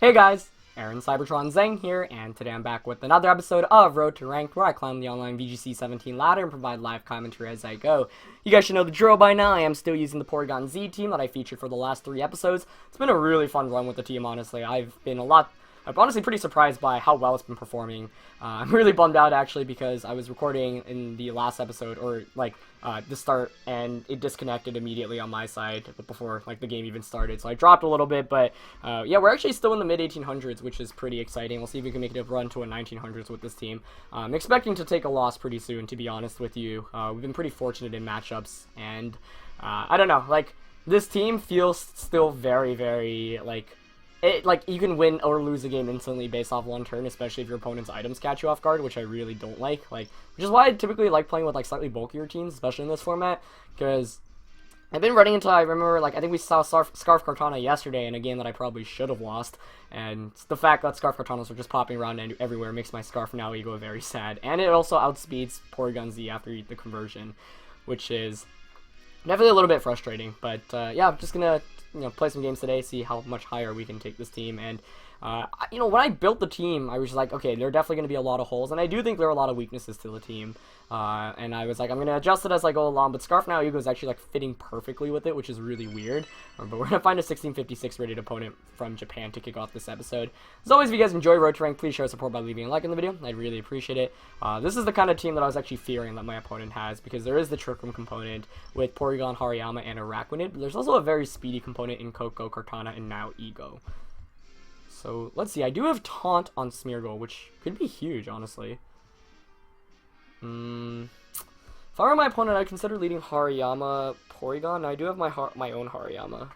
Hey guys, Aaron Cybertron Zeng here, and today I'm back with another episode of Road to Ranked, where I climb the online VGC 17 ladder and provide live commentary as I go. You guys should know the drill by now. I am still using the Porygon Z team that I featured for the last 3 episodes. It's been a really fun run with the team, honestly. I'm honestly pretty surprised by how well it's been performing. I'm really bummed out, actually, because I was recording in the last episode, or, the start, and it disconnected immediately on my side before, the game even started. So I dropped a little bit, but, yeah, we're actually still in the mid-1800s, which is pretty exciting. We'll see if we can make it a run to a 1900s with this team. I'm expecting to take a loss pretty soon, to be honest with you. We've been pretty fortunate in matchups, and, I don't know, this team feels still very, very, you can win or lose a game instantly based off one turn, especially if your opponent's items catch you off guard, which I really don't like. Which is why I typically like playing with, slightly bulkier teams, especially in this format, because I've been running into, I remember, I think we saw Scarf Kartana yesterday in a game that I probably should have lost, and the fact that Scarf Kartanas were just popping around everywhere makes my Scarf now ego very sad, and it also outspeeds Porygon Z after the conversion, which is definitely a little bit frustrating, but, yeah, I'm just gonna play some games today, see how much higher we can take this team. And when I built the team, I was just like, okay, there are definitely going to be a lot of holes, and I do think there are a lot of weaknesses to the team. And I was like, I'm going to adjust it as I go along, but Scarf Now Ego is actually fitting perfectly with it, which is really weird. But we're going to find a 1656 rated opponent from Japan to kick off this episode. As always, if you guys enjoy Road to Rank, please show support by leaving a like in the video. I'd really appreciate it. This is the kind of team that I was actually fearing that my opponent has, because there is the Trick Room component with Porygon, Hariyama, and Araquanid, but there's also a very speedy component in Koko, Kartana, and now Ego. So, let's see. I do have Taunt on Smeargle, which could be huge, honestly. If I were my opponent, I'd consider leading Hariyama Porygon. I do have my own Hariyama.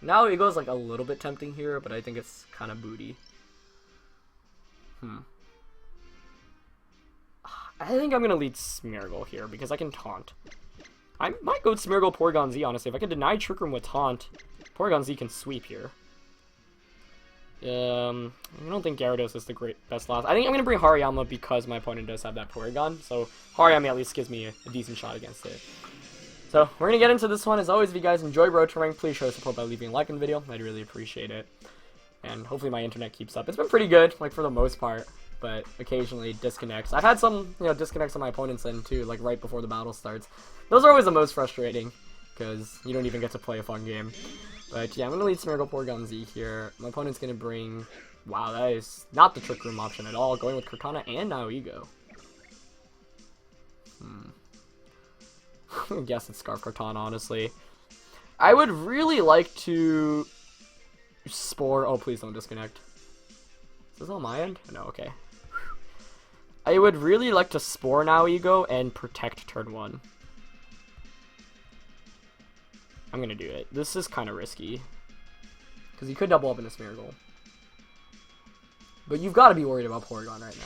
Now Ego is a little bit tempting here, but I think it's kind of booty. I think I'm going to lead Smeargle here, because I can Taunt. I might go with Smeargle Porygon Z, honestly. If I can deny Trick Room with Taunt, Porygon Z can sweep here. I don't think Gyarados is the best loss. I think I'm going to bring Hariyama because my opponent does have that Porygon. So Hariyama at least gives me a decent shot against it. So we're going to get into this one. As always, if you guys enjoy Road to Rank, please show support by leaving a like in the video. I'd really appreciate it. And hopefully my internet keeps up. It's been pretty good, for the most part, but occasionally disconnects. I've had some, disconnects on my opponent's end too, right before the battle starts. Those are always the most frustrating, because you don't even get to play a fun game. But yeah, I'm going to lead Smeargle Porygon Z here. My opponent's going to bring... Wow, that is not the Trick Room option at all. Going with Kartana and now Ego. I guess it's Scarf Kartana, honestly. I would really like to... Spore... Oh, please don't disconnect. Is this on my end? No, okay. I would really like to Spore now Ego and protect turn 1. I'm gonna do it. This is kind of risky, because you could double up in a Smeargle. But you've got to be worried about Porygon right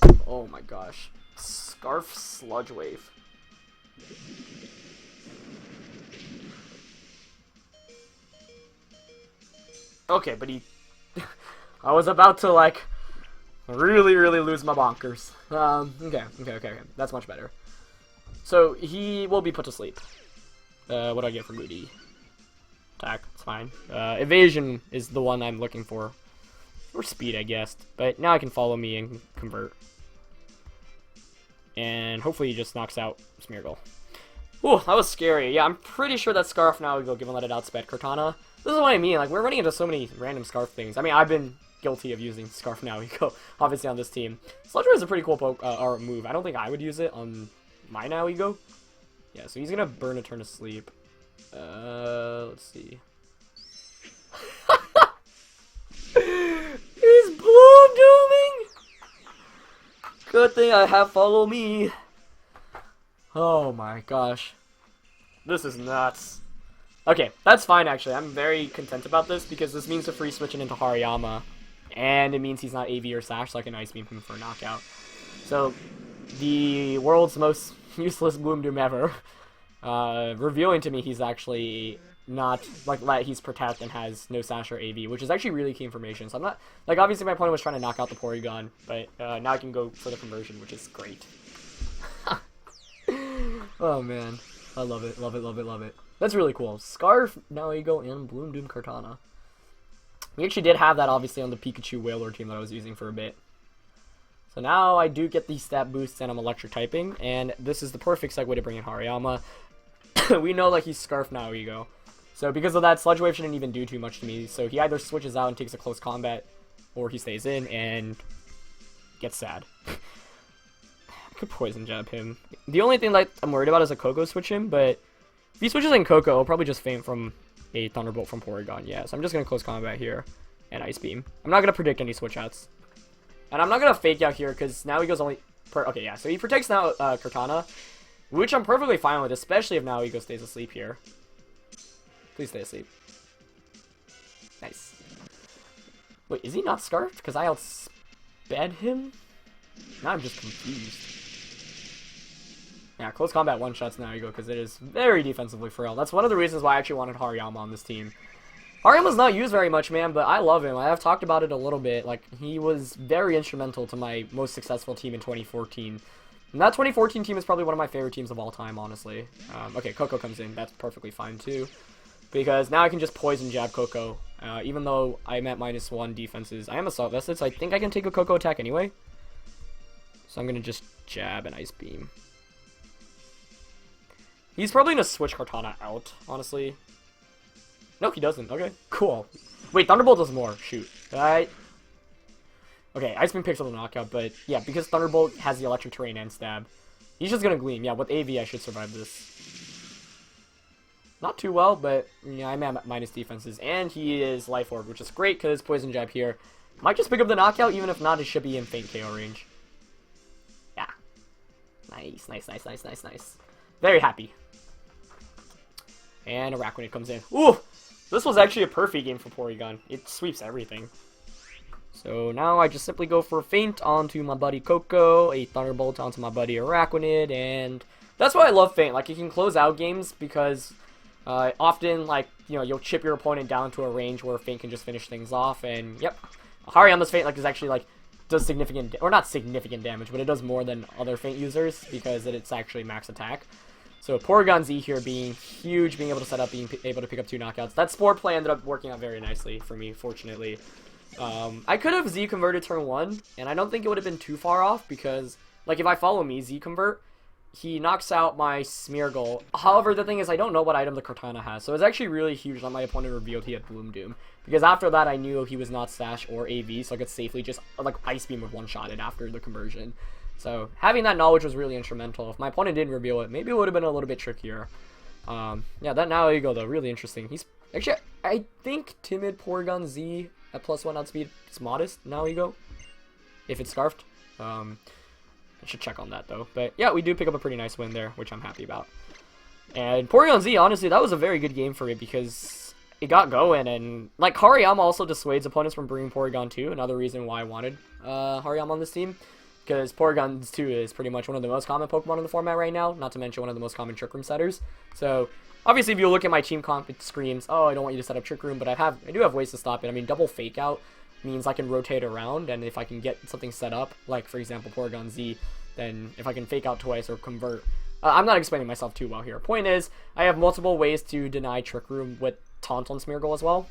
now. Oh my gosh. Scarf Sludge Wave. Okay, but he... I was about to, really lose my bonkers. Okay. That's much better. So, he will be put to sleep. What do I get for Moody? Attack, it's fine. Evasion is the one I'm looking for. Or speed, I guess. But now I can follow me and convert. And hopefully he just knocks out Smeargle. Ooh, that was scary. Yeah, I'm pretty sure that Scarf now will given that it outsped Kartana. This is what I mean, we're running into so many random Scarf things. I mean, I've been guilty of using Scarf Now Ego, obviously, on this team. Sludge Wave is a pretty cool move. I don't think I would use it on my Now Ego. Yeah, so he's gonna burn a turn to sleep. Let's see. He's Bloom Dooming! Good thing I have Follow Me. Oh my gosh. This is nuts. Okay, that's fine, actually. I'm very content about this, because this means to free switching into Hariyama. And it means he's not AV or Sash, so I can Ice Beam him for a knockout. So, the world's most useless Bloom Doom ever. Revealing to me he's actually not, he's Protect and has no Sash or AV, which is actually really key information. So I'm not, obviously my opponent was trying to knock out the Porygon, but now I can go for the conversion, which is great. Oh, man. I love it, love it, love it, love it. That's really cool. Scarf, now you go in Bloom Doom Kartana. We actually did have that obviously on the Pikachu Whaler team that I was using for a bit. So now I do get these stat boosts and I'm electric typing, and this is the perfect segue to bring in Hariyama. We know that he's Scarf now, you go. So because of that, Sludge Wave shouldn't even do too much to me. So he either switches out and takes a close combat, or he stays in and gets sad. I could Poison Jab him. The only thing that I'm worried about is a Coco switch him, but if he switches in Coco, he'll probably just faint from a Thunderbolt from Porygon. Yeah, so I'm just going to close combat here and Ice Beam. I'm not going to predict any switch outs. And I'm not going to fake out here because now he goes only... Okay, yeah, so he protects now Kartana, which I'm perfectly fine with, especially if now Ego stays asleep here. Please stay asleep. Nice. Wait, is he not Scarfed? Because I outsped him? Now I'm just confused. Yeah, close combat one-shots now Ego because it is very defensively frail. That's one of the reasons why I actually wanted Hariyama on this team. Hariyama's not used very much, man, but I love him. I have talked about it a little bit. Like, he was very instrumental to my most successful team in 2014. And that 2014 team is probably one of my favorite teams of all time, honestly. Okay, Coco comes in. That's perfectly fine, too. Because now I can just Poison Jab Coco. Even though I'm at -1 defenses. I am Assault Vested, so I think I can take a Coco attack anyway. So I'm going to just Jab and Ice Beam. He's probably going to switch Kartana out, honestly. No, he doesn't. Okay, cool. Wait, Thunderbolt does more. Shoot. Alright. Okay, Ice Beam picks up the knockout, but yeah, because Thunderbolt has the electric terrain and stab, he's just going to Gleam. Yeah, with AV, I should survive this. Not too well, but yeah, I'm at minus defenses, and he is Life Orb, which is great because Poison Jab here might just pick up the knockout, even if not, it should be in faint KO range. Yeah. Nice, nice, nice, nice, nice, nice. Very happy. And Araquanid comes in. Ooh! This was actually a perfect game for Porygon. It sweeps everything. So now I just simply go for a Feint onto my buddy Coco, a Thunderbolt onto my buddy Araquanid, and that's why I love Feint. Like, you can close out games because often, like, you know, you'll chip your opponent down to a range where Feint can just finish things off, and yep. Hariyama's Feint, like, is actually, like, does significant, or not significant damage, but it does more than other Feint users because it's actually max attack. So Porygon Z here being huge, being able to set up, being able to pick up 2 knockouts. That Spore play ended up working out very nicely for me, fortunately. I could have Z converted turn 1, and I don't think it would have been too far off because, like, if I follow me Z convert, he knocks out my Smeargle. However, the thing is, I don't know what item the Kartana has, so it's actually really huge that my opponent revealed he had Bloom Doom. Because after that, I knew he was not Sash or AV, so I could safely just, like, Ice Beam with one-shot it after the conversion. So having that knowledge was really instrumental. If my opponent didn't reveal it, maybe it would have been a little bit trickier. Yeah, that now you go though, really interesting. He's actually, I think timid Porygon Z at +1 outspeed is modest. Now you go, if it's Scarfed. I should check on that though. But yeah, we do pick up a pretty nice win there, which I'm happy about. And Porygon Z, honestly, that was a very good game for it because it got going, and like Hariyama also dissuades opponents from bringing Porygon 2. Another reason why I wanted Hariyama on this team. Because Porygon 2 is pretty much one of the most common Pokemon in the format right now, not to mention one of the most common Trick Room setters. So, obviously, if you look at my team comp, it screams, oh, I don't want you to set up Trick Room, but I do have ways to stop it. I mean, double Fake Out means I can rotate around, and if I can get something set up, like, for example, Porygon Z, then if I can Fake Out twice or convert... I'm not explaining myself too well here. Point is, I have multiple ways to deny Trick Room with Taunt on Smeargle as well,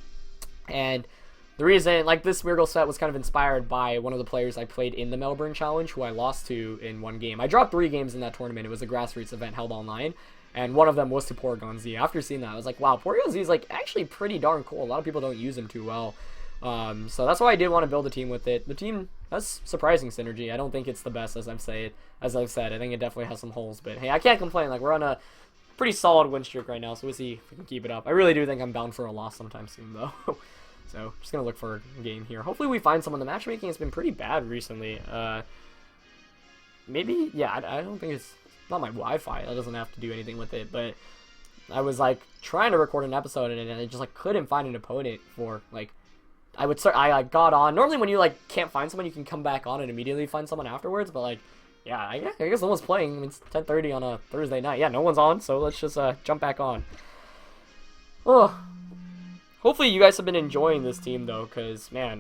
and... the reason, like, this Smeargle set was kind of inspired by one of the players I played in the Melbourne Challenge, who I lost to in one game. I dropped 3 games in that tournament. It was a grassroots event held online, and one of them was to Porygon Z. After seeing that, I was like, wow, Porygon Z is, like, actually pretty darn cool. A lot of people don't use him too well. So that's why I did want to build a team with it. The team has surprising synergy. I don't think it's the best, as I've said. I think it definitely has some holes, but hey, I can't complain. Like, we're on a pretty solid win streak right now, so we'll see if we can keep it up. I really do think I'm bound for a loss sometime soon, though. So, just going to look for a game here. Hopefully we find someone. The matchmaking has been pretty bad recently. Maybe, yeah, I don't think it's not my Wi-Fi. That doesn't have to do anything with it. But I was, like, trying to record an episode, and I just, like, couldn't find an opponent for, like, I got on. Normally when you, like, can't find someone, you can come back on and immediately find someone afterwards. But, like, yeah, I guess no one's playing. I mean, it's 10:30 on a Thursday night. Yeah, no one's on, so let's just jump back on. Oh. Hopefully you guys have been enjoying this team though, because man,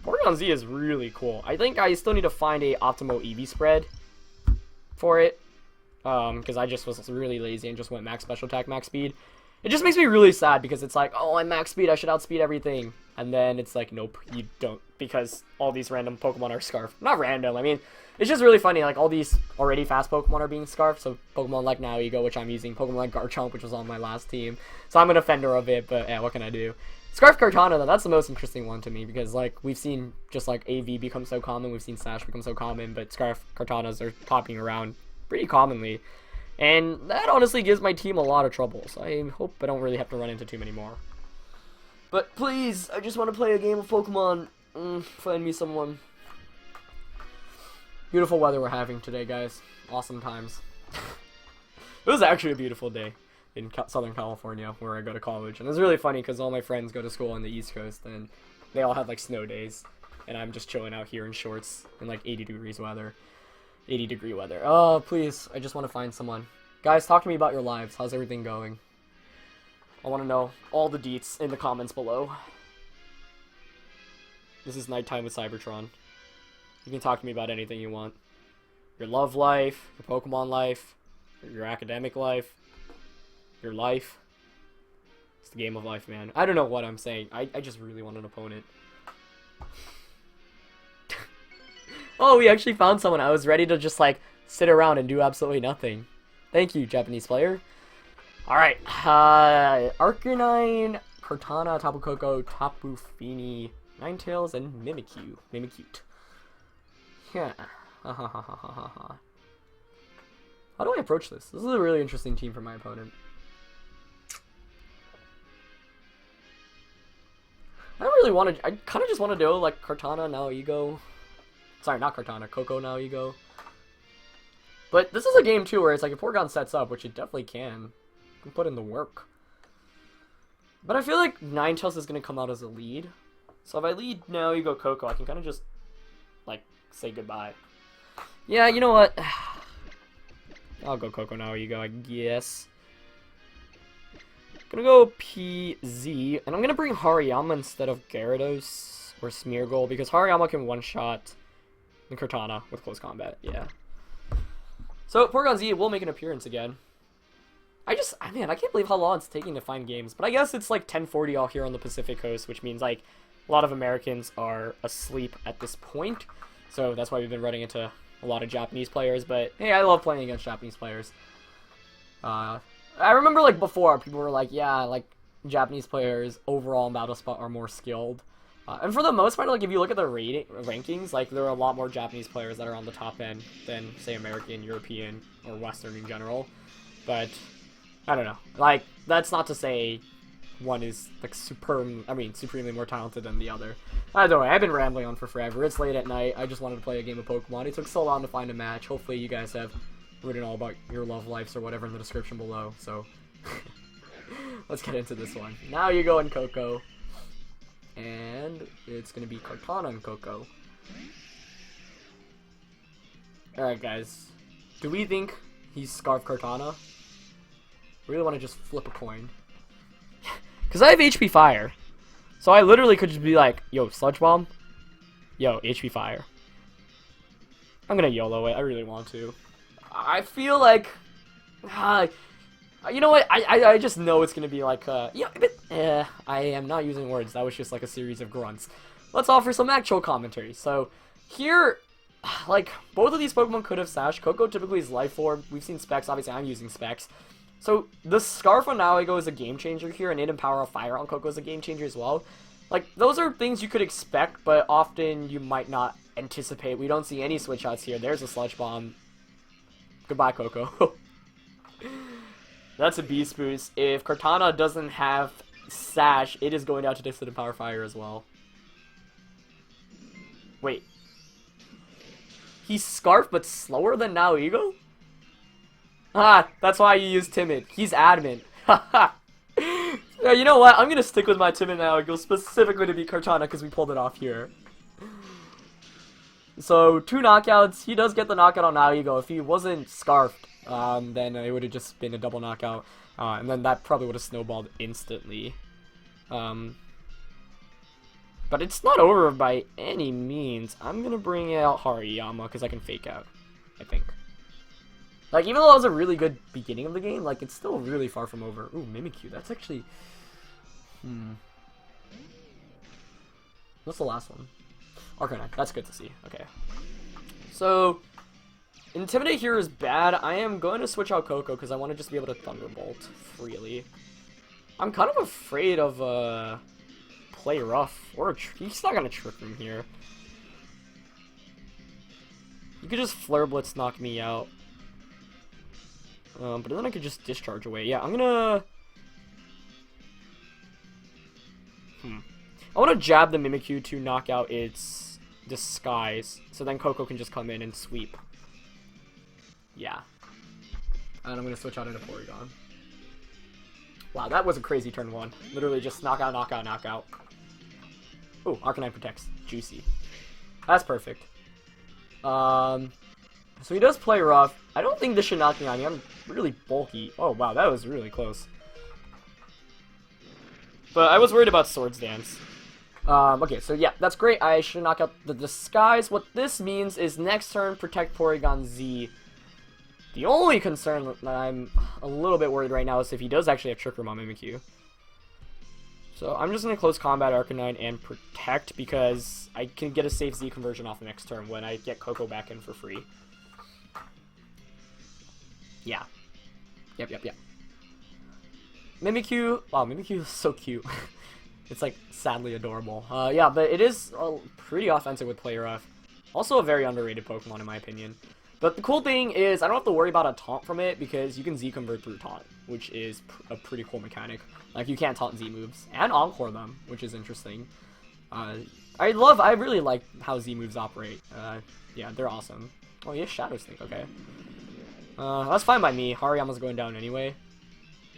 Porygon Z is really cool. I think I still need to find a optimal EV spread for it. because I just was really lazy and just went max special attack, max speed. It just makes me really sad because it's like, oh, I'm max speed, I should outspeed everything. And then it's like, nope, you don't, because all these random Pokemon are Scarf. Not random, I mean, it's just really funny, like, all these already fast Pokemon are being Scarfed, so Pokemon like Now-Ego, which I'm using, Pokemon like Garchomp, which was on my last team. So I'm an offender of it, but yeah, what can I do? Scarf Kartana, though, that's the most interesting one to me, because, like, we've seen just, like, AV become so common, we've seen Sash become so common, but Scarf Kartanas are popping around pretty commonly. And that honestly gives my team a lot of trouble, so I hope I don't really have to run into too many more. But please, I just want to play a game of Pokemon. Find me someone. Beautiful weather we're having today, guys. Awesome times. It was actually a beautiful day in Southern California, where I go to college. And it's really funny, because all my friends go to school on the East Coast, and they all have, like, snow days. And I'm just chilling out here in shorts in, like, 80 degrees weather. 80-degree weather. Oh, please. I just want to find someone. Guys, talk to me about your lives. How's everything going? I want to know all the deets in the comments below. This is nighttime with Cybertron. You can talk to me about anything you want. Your love life, your Pokemon life, your academic life, your life. It's the game of life, man. I don't know what I'm saying. I just really want an opponent. Oh, we actually found someone. I was ready to just, like, sit around and do absolutely nothing. Thank you, Japanese player. Alright, Arcanine, Kartana, Tapu Koko, Tapu Fini, Ninetales, and Mimikyu. Mimikyu. Yeah. How do I approach this? This is a really interesting team for my opponent. I don't really want to... I kind of just want to do, like, Kartana, Now-Ego. Sorry, not Kartana, Koko, Now-Ego. But this is a game, too, where it's like, if Porygon sets up, which it definitely can put in the work. But I feel like Ninetales is going to come out as a lead. So if I lead Now-Ego, Koko, I can kind of just, like, say goodbye. Yeah, you know what? I'll go Koko, Now-Ego, I guess. Gonna go PZ, and I'm gonna bring Hariyama instead of Gyarados or Smeargle, because Hariyama can one-shot the Kartana with close combat, yeah. So, Porygon Z will make an appearance again. Man, I can't believe how long it's taking to find games, but I guess it's like 10:40 out here on the Pacific Coast, which means, like, a lot of Americans are asleep at this point, so that's why we've been running into a lot of Japanese players, but hey, I love playing against Japanese players. I remember, like, before, people were like, yeah, like, Japanese players overall in Battle Spot are more skilled. And for the most part, like, if you look at the rankings, like, there are a lot more Japanese players that are on the top end than, say, American, European, or Western in general. But, I don't know. Like, that's not to say one is, like, supremely more talented than the other. Either way, I've been rambling on for forever. It's late at night. I just wanted to play a game of Pokemon. It took so long to find a match. Hopefully you guys have written all about your love lives or whatever in the description below, so let's get into this one. Now you go in Koko, and it's gonna be Kartana and Koko. Alright, guys, do we think he's Scarf Kartana? I really want to just flip a coin, because I have HP Fire, so I literally could just be like, yo, Sludge Bomb, yo, HP Fire. I'm gonna YOLO it, I really want to. I feel like, you know what, I just know it's going to be like, yeah, but, I am not using words, that was just like a series of grunts. Let's offer some actual commentary. So, here, like, both of these Pokemon could have Sash. Koko typically is Life Orb, we've seen Specs, obviously I'm using Specs. So, the Scarf on Now-Ego is a game changer here, and Hidden Power of Fire on Koko is a game changer as well. Like, those are things you could expect, but often you might not anticipate. We don't see any switch outs here. There's a Sludge Bomb. Goodbye, Koko. That's a Beast Boost. If Kartana doesn't have Sash, it is going down to Distant Power Fire as well. Wait. He's Scarf, but slower than Now-Ego? Ah, that's why you use Timid. He's Adamant. Haha. Yeah, you know what? I'm gonna stick with my Timid Now-Ego specifically to beat Kartana because we pulled it off here. So, 2 knockouts. He does get the knockout on Now-Ego. If he wasn't Scarfed, then it would have just been a double knockout. And then that probably would have snowballed instantly. But it's not over by any means. I'm going to bring out Hariyama because I can fake out, I think. Like, even though that was a really good beginning of the game, like, it's still really far from over. Ooh, Mimikyu, that's actually... What's the last one? Arcanine, that's good to see. Okay. So, Intimidate here is bad. I am going to switch out Coco because I want to just be able to Thunderbolt freely. I'm kind of afraid of, Play Rough. Or he's not going to Trick Room here. You could just Flare Blitz knock me out. But then I could just Discharge away. Yeah, I'm gonna... I want to jab the Mimikyu to knock out its Disguise, so then Coco can just come in and sweep. Yeah. And I'm going to switch out into Porygon. Wow, that was a crazy turn 1. Literally just knockout, knockout, knockout. Ooh, Arcanine protects. Juicy. That's perfect. So he does play rough. I don't think this should knock me on me. I'm really bulky. Oh, wow, that was really close. But I was worried about Swords Dance. Okay, so yeah, that's great. I should knock out the Disguise. What this means is next turn, protect Porygon Z. The only concern that I'm a little bit worried right now is if he does actually have Trick Room on Mimikyu. So I'm just going to close combat Arcanine and protect because I can get a safe Z conversion off the next turn when I get Coco back in for free. Yeah. Yep. Mimikyu. Wow, Mimikyu is so cute. It's like sadly adorable. Yeah, but it is pretty offensive with Play Rough. Also a very underrated Pokemon in my opinion. But the cool thing is I don't have to worry about a taunt from it because you can Z convert through taunt, which is a pretty cool mechanic. Like you can't taunt Z moves and Encore them, which is interesting. I really like how Z moves operate. Yeah, they're awesome. Oh, he has Shadow Sneak. Okay. That's fine by me. Hariyama's going down anyway,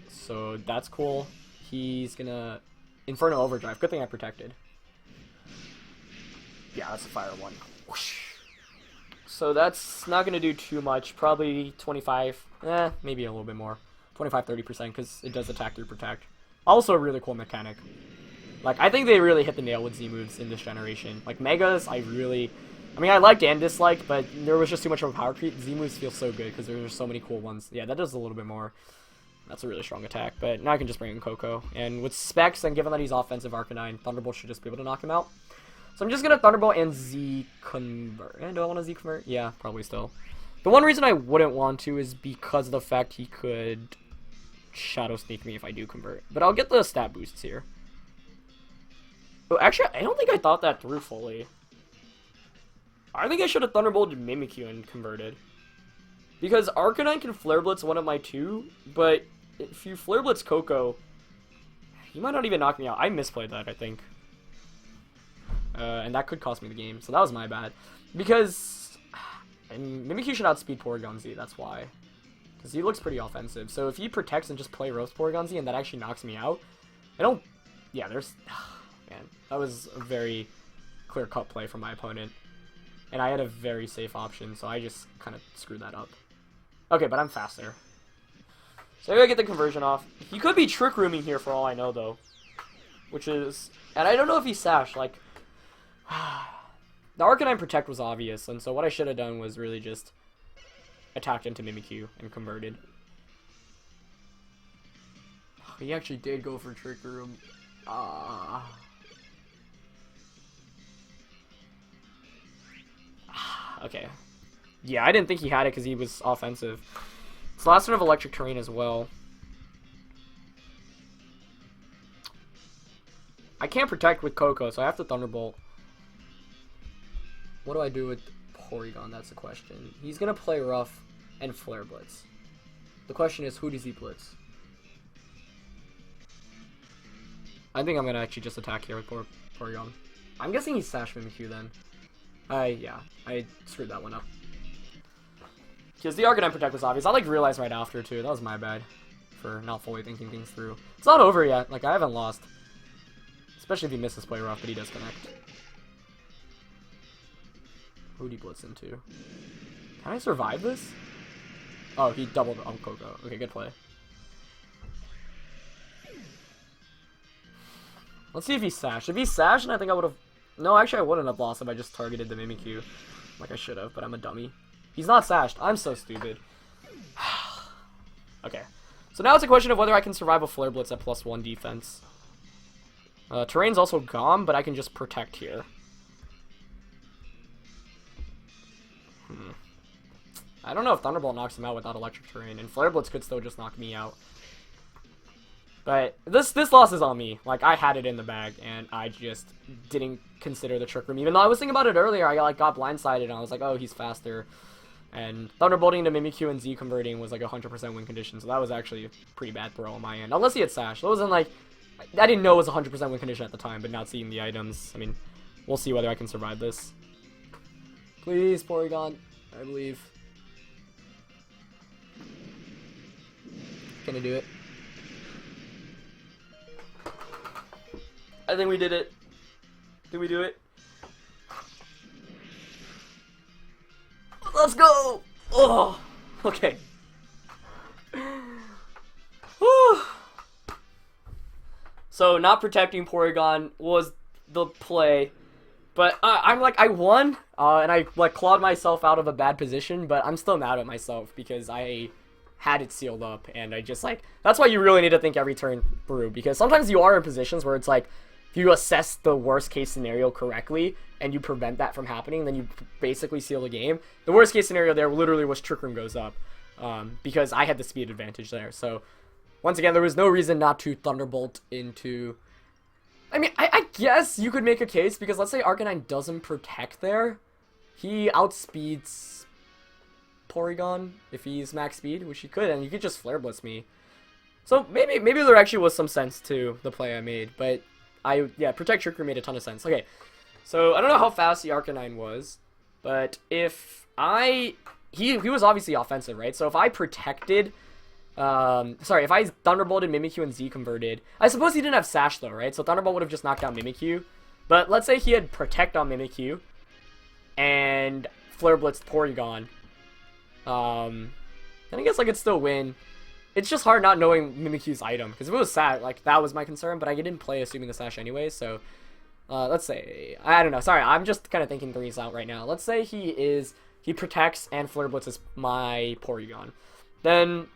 so that's cool. He's gonna Inferno Overdrive. Good thing I protected. Yeah, that's a fire one. Whoosh. So that's not going to do too much. Probably 25, maybe a little bit more. 25-30% because it does attack through protect. Also a really cool mechanic. Like, I think they really hit the nail with Z moves in this generation. Like, Megas, I mean, I liked and disliked, but there was just too much of a power creep. Z moves feel so good because there's so many cool ones. Yeah, that does a little bit more. That's a really strong attack, but now I can just bring in Coco. And with Specs, and given that he's offensive Arcanine, Thunderbolt should just be able to knock him out. So I'm just going to Thunderbolt and Z convert. Do I want to Z convert? Yeah, probably still. The one reason I wouldn't want to is because of the fact he could Shadow Sneak me if I do convert. But I'll get the stat boosts here. Oh, actually, I don't think I thought that through fully. I think I should have Thunderbolted Mimikyu and converted. Because Arcanine can Flare Blitz one of my two, but if you Flare Blitz Coco, he might not even knock me out. I misplayed that, I think. And that could cost me the game, so that was my bad. Because Mimikyu should outspeed Porygon Z, that's why. Because he looks pretty offensive. So if he protects and just play roast Porygon Z and that actually knocks me out, yeah, man, that was a very clear-cut play from my opponent. And I had a very safe option, so I just kind of screwed that up. Okay, but I'm faster. So I gotta get the conversion off. He could be Trick Rooming here for all I know, though. Which is... And I don't know if he Sash, like... The Arcanine Protect was obvious, and so what I should have done was really just attacked into Mimikyu and converted. He actually did go for Trick Room. Okay. Yeah, I didn't think he had it because he was offensive. It's the last turn of Electric Terrain as well. I can't protect with Coco, so I have to Thunderbolt. What do I do with Porygon? That's the question. He's going to play Rough and Flare Blitz. The question is, who does he Blitz? I think I'm going to actually just attack here with Porygon. I'm guessing he's Sash Mimikyu then. Yeah, I screwed that one up. Because the Arcanine Protect was obvious. I realized right after too. That was my bad for not fully thinking things through. It's not over yet. Like, I haven't lost. Especially if he misses Play Rough, but he does connect. Who'd he Blitz into? Can I survive this? Oh, he doubled on Coco. Okay, good play. Let's see if he's Sash. If he's Sash, then I think I would have... No, actually I wouldn't have lost if I just targeted the Mimikyu. Like I should have, but I'm a dummy. He's not Sashed. I'm so stupid. Okay. So now it's a question of whether I can survive a Flare Blitz at +1 defense. Terrain's also gone, but I can just protect here. I don't know if Thunderbolt knocks him out without Electric Terrain, and Flare Blitz could still just knock me out. But this loss is on me. Like, I had it in the bag, and I just didn't consider the Trick Room. Even though I was thinking about it earlier, I like got blindsided, and I was like, oh, he's faster. And Thunderbolting to Mimikyu and Z converting was like 100% win condition, so that was actually a pretty bad throw on my end. Unless he had Sash. That wasn't like... I didn't know it was 100% win condition at the time, but now seeing the items, I mean, we'll see whether I can survive this. Please, Porygon. I believe. Gonna do it. I think we did it. Did we do it? Let's go! Oh, okay. Whew. So not protecting Porygon was the play, but I'm like, I won, and I like clawed myself out of a bad position, but I'm still mad at myself because I had it sealed up, and I just like, that's why you really need to think every turn through, because sometimes you are in positions where it's like, if you assess the worst case scenario correctly and you prevent that from happening, then you basically seal the game. The worst case scenario there literally was Trick Room goes up, because I had the speed advantage there. So once again, there was no reason not to Thunderbolt into... I mean, I guess you could make a case, because let's say Arcanine doesn't protect there. He outspeeds Porygon if he's max speed, which he could, and you could just Flare Blitz me. So maybe there actually was some sense to the play I made, but yeah, Protect Trick Room made a ton of sense. Okay, so I don't know how fast the Arcanine was, but if he was obviously offensive, right? So if I protected, if I Thunderbolted Mimikyu and Z converted, I suppose he didn't have Sash though, right? So Thunderbolt would have just knocked out Mimikyu, but let's say he had Protect on Mimikyu and Flare Blitzed Porygon, then I guess I could still win. It's just hard not knowing Mimikyu's item, because if it was Sash, like, that was my concern, but I didn't play assuming the Sash anyway, so, let's say, I don't know, sorry, I'm just kind of thinking threes out right now. Let's say he protects and Flare Blitzes my Porygon. Then,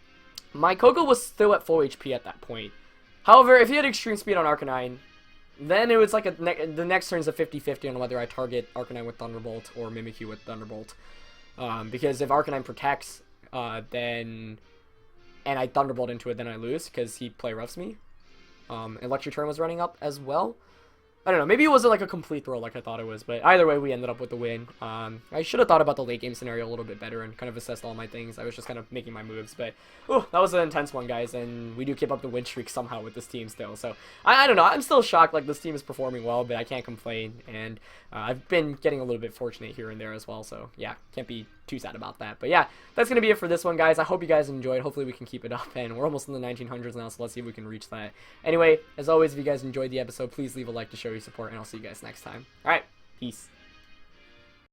my Koko was still at full HP at that point. However, if he had Extreme Speed on Arcanine, then it was like the next turn's a 50-50 on whether I target Arcanine with Thunderbolt or Mimikyu with Thunderbolt. Because if Arcanine protects, then... and I Thunderbolt into it, then I lose, because he play roughs me. Electric Turn was running up as well. I don't know, maybe it wasn't like a complete throw like I thought it was, but either way, we ended up with the win. I should have thought about the late game scenario a little bit better and kind of assessed all my things. I was just kind of making my moves, but that was an intense one, guys, and we do keep up the win streak somehow with this team still. So, I don't know, I'm still shocked, like, this team is performing well, but I can't complain, and I've been getting a little bit fortunate here and there as well, so yeah, can't be too sad about that. But yeah, that's going to be it for this one, guys. I hope you guys enjoyed. Hopefully we can keep it up, and we're almost in the 1900s now, so let's see if we can reach that. Anyway, as always, if you guys enjoyed the episode, please leave a like to show your support, and I'll see you guys next time. Alright, peace.